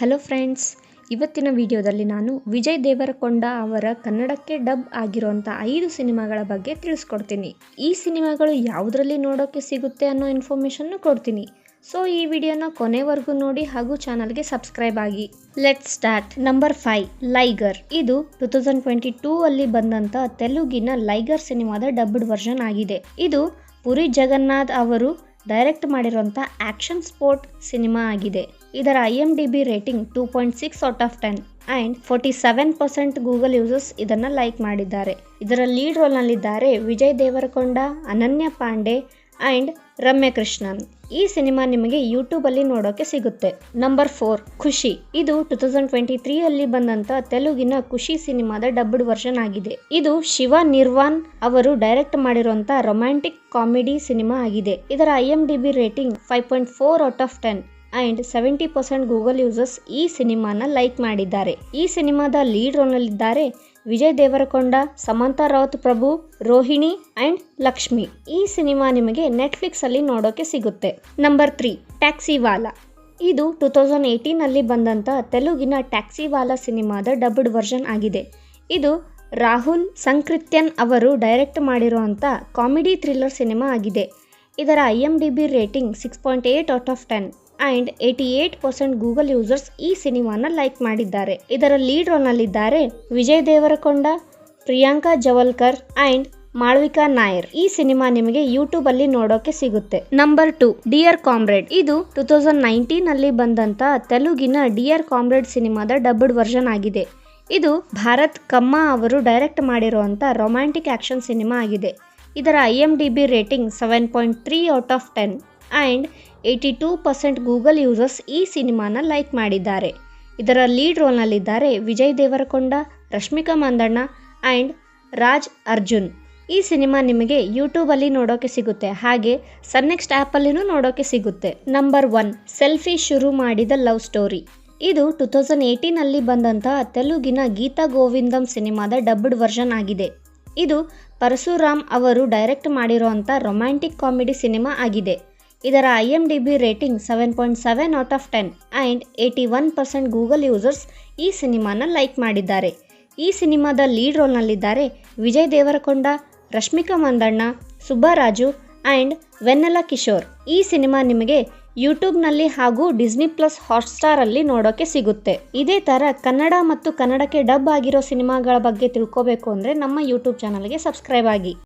Hello friends, ಇವತ್ತಿನ ವಿಡಿಯೋದಲ್ಲಿ ನಾನು ವಿಜಯ್ ದೇವರಕೊಂಡ ಅವರ ಕನ್ನಡಕ್ಕೆ ಡಬ್ ಆಗಿರುವಂಥ 5 ಸಿನಿಮಾಗಳ ಬಗ್ಗೆ ತಿಳಿಸ್ಕೊಡ್ತೀನಿ. ಈ ಸಿನಿಮಾಗಳು ಯಾವುದರಲ್ಲಿ ನೋಡೋಕ್ಕೆ ಸಿಗುತ್ತೆ ಅನ್ನೋ ಇನ್ಫಾರ್ಮೇಷನ್ನು ಕೊಡ್ತೀನಿ. ಸೊ ಈ ವಿಡಿಯೋನ ಕೊನೆವರೆಗೂ ನೋಡಿ ಹಾಗೂ ಚಾನಲ್ಗೆ ಸಬ್ಸ್ಕ್ರೈಬ್ ಆಗಿ. Let's start. Number 5 Liger. ಇದು 2022 ಅಲ್ಲಿ ಬಂದಂಥ ತೆಲುಗಿನ ಲೈಗರ್ ಸಿನಿಮಾದ ಡಬ್ಡ್ ವರ್ಷನ್ ಆಗಿದೆ. ಇದು ಪುರಿ ಜಗನ್ನಾಥ್ ಅವರು ಡೈರೆಕ್ಟ್ ಮಾಡಿರುವಂಥ ಆಕ್ಷನ್ ಸ್ಪೋರ್ಟ್ ಸಿನಿಮಾ ಆಗಿದೆ. ಇದರ IMDb rating 2.6 out of 10 and 47% Google users ಇದನ್ನು ಲೈಕ್ ಮಾಡಿದ್ದಾರೆ. ಇದರ ಲೀಡ್ ರೋಲ್ನಲ್ಲಿದ್ದಾರೆ ವಿಜಯ್ ದೇವರಕೊಂಡ, ಅನನ್ಯ ಪಾಂಡೆ ಆ್ಯಂಡ್ ರಮ್ಯ ಕೃಷ್ಣನ್. ಈ ಸಿನಿಮಾ ನಿಮಗೆ ಯೂಟ್ಯೂಬಲ್ಲಿ ನೋಡೋಕೆ ಸಿಗುತ್ತೆ. ನಂಬರ್ 4 ಖುಷಿ. ಇದು 2023 ಅಲ್ಲಿ ಬಂದಂಥ ತೆಲುಗಿನ ಖುಷಿ ಸಿನಿಮಾದ ಡಬ್ಡ್ ವರ್ಷನ್ ಆಗಿದೆ. ಇದು ಶಿವ ನಿರ್ವಾನ್ ಅವರು ಡೈರೆಕ್ಟ್ ಮಾಡಿರುವಂಥ ರೊಮ್ಯಾಂಟಿಕ್ ಕಾಮಿಡಿ ಸಿನಿಮಾ ಆಗಿದೆ. ಇದರ IMDb rating 5.4 out of 10 and 70% Google users ಈ ಸಿನಿಮಾನ ಲೈಕ್ ಮಾಡಿದ್ದಾರೆ. ಈ ಸಿನಿಮಾದ ಲೀಡ್ ರೋಲ್ನಲ್ಲಿದ್ದಾರೆ ವಿಜಯ್ ದೇವರಕೊಂಡ, ಸಮಂತಾ ರಾವುತ್ ಪ್ರಭು, ರೋಹಿಣಿ ಆ್ಯಂಡ್ ಲಕ್ಷ್ಮಿ. ಈ ಸಿನಿಮಾ ನಿಮಗೆ ನೆಟ್ಫ್ಲಿಕ್ಸ್ ಅಲ್ಲಿ ನೋಡೋಕೆ ಸಿಗುತ್ತೆ. ನಂಬರ್ 3 ಟ್ಯಾಕ್ಸಿವಾಲಾ. ಇದು 2018 ಅಲ್ಲಿ ಬಂದಂಥ ತೆಲುಗಿನ ಟ್ಯಾಕ್ಸಿವಾಲಾ ಸಿನಿಮಾದ ಡಬ್ಡ್ ವರ್ಷನ್ ಆಗಿದೆ. ಇದು ರಾಹುಲ್ ಸಂಕೃತ್ಯನ್ ಅವರು ಡೈರೆಕ್ಟ್ ಮಾಡಿರುವಂಥ ಕಾಮಿಡಿ ಥ್ರಿಲ್ಲರ್ ಸಿನಿಮಾ ಆಗಿದೆ. ಇದರ IMDb rating 6.8 out of 10 and 88% Google users ಈ ಸಿನಿಮಾನ ಲೈಕ್ ಮಾಡಿದ್ದಾರೆ. ಇದರ ಲೀಡ್ ರೋಲ್ನಲ್ಲಿದ್ದಾರೆ ವಿಜಯ್ ದೇವರಕೊಂಡ, ಪ್ರಿಯಾಂಕಾ ಜವಲ್ಕರ್ ಆ್ಯಂಡ್ ಮಾಳವಿಕಾ ನಾಯರ್. ಈ ಸಿನಿಮಾ ನಿಮಗೆ ಯೂಟ್ಯೂಬ್ ಅಲ್ಲಿ ನೋಡೋಕೆ ಸಿಗುತ್ತೆ. Number 2 dear comrade. ಇದು 2019 ಅಲ್ಲಿ ಬಂದಂಥ ತೆಲುಗಿನ ಡಿಯರ್ ಕಾಮ್ರೇಡ್ ಸಿನಿಮಾದ ಡಬ್ಡ್ ವರ್ಷನ್ ಆಗಿದೆ. ಇದು ಭಾರತ್ ಕಮ್ಮ ಅವರು ಡೈರೆಕ್ಟ್ ಮಾಡಿರುವಂಥ ರೊಮ್ಯಾಂಟಿಕ್ ಆಕ್ಷನ್ ಸಿನಿಮಾ ಆಗಿದೆ. ಇದರ IMDb rating 7.3 out of 10 and 82% Google users ಈ ಸಿನಿಮಾನ ಲೈಕ್ ಮಾಡಿದ್ದಾರೆ. ಇದರ ಲೀಡ್ ರೋಲ್ನಲ್ಲಿದ್ದಾರೆ ವಿಜಯ್ ದೇವರಕೊಂಡ, ರಶ್ಮಿಕಾ ಮಂದಣ್ಣ ಆ್ಯಂಡ್ ರಾಜ್ ಅರ್ಜುನ್. ಈ ಸಿನಿಮಾ ನಿಮಗೆ ಯೂಟ್ಯೂಬಲ್ಲಿ ನೋಡೋಕೆ ಸಿಗುತ್ತೆ, ಹಾಗೆ ಸನ್ನೆಕ್ಸ್ಟ್ ಆ್ಯಪಲ್ಲಿನೂ ನೋಡೋಕೆ ಸಿಗುತ್ತೆ. ನಂಬರ್ 1 ಸೆಲ್ಫಿ ಶುರು ಮಾಡಿದ ಲವ್ ಸ್ಟೋರಿ. ಇದು 2018 ಅಲ್ಲಿ ಬಂದಂಥ ತೆಲುಗಿನ ಗೀತಾ ಗೋವಿಂದಂ ಸಿನಿಮಾದ ಡಬ್ಡ್ ವರ್ಷನ್ ಆಗಿದೆ. ಇದು ಪರಶುರಾಮ್ ಅವರು ಡೈರೆಕ್ಟ್ ಮಾಡಿರುವಂಥ ರೊಮ್ಯಾಂಟಿಕ್ ಕಾಮಿಡಿ ಸಿನಿಮಾ ಆಗಿದೆ. ಇದರ IMDb rating 7.7 out of 10 and 81% Google users ಈ ಸಿನಿಮಾನ ಲೈಕ್ ಮಾಡಿದ್ದಾರೆ. ಈ ಸಿನಿಮಾದ ಲೀಡ್ ರೋಲ್ನಲ್ಲಿದ್ದಾರೆ ವಿಜಯ್ ದೇವರಕೊಂಡ, ರಶ್ಮಿಕಾ ಮಂದಣ್ಣ, ಸುಬ್ಬರಾಜು ಆ್ಯಂಡ್ ವೆನ್ನೆಲಾ ಕಿಶೋರ್. ಈ ಸಿನಿಮಾ ನಿಮಗೆ ಯೂಟ್ಯೂಬ್ನಲ್ಲಿ ಹಾಗೂ ಡಿಸ್ನಿ ಪ್ಲಸ್ ಹಾಟ್ಸ್ಟಾರಲ್ಲಿ ನೋಡೋಕೆ ಸಿಗುತ್ತೆ. ಇದೇ ಥರ ಕನ್ನಡ ಮತ್ತು ಕನ್ನಡಕ್ಕೆ ಡಬ್ ಆಗಿರೋ ಸಿನಿಮಾಗಳ ಬಗ್ಗೆ ತಿಳ್ಕೋಬೇಕು ಅಂದರೆ ನಮ್ಮ ಯೂಟ್ಯೂಬ್ ಚಾನಲ್ಗೆ ಸಬ್ಸ್ಕ್ರೈಬ್ ಆಗಿ.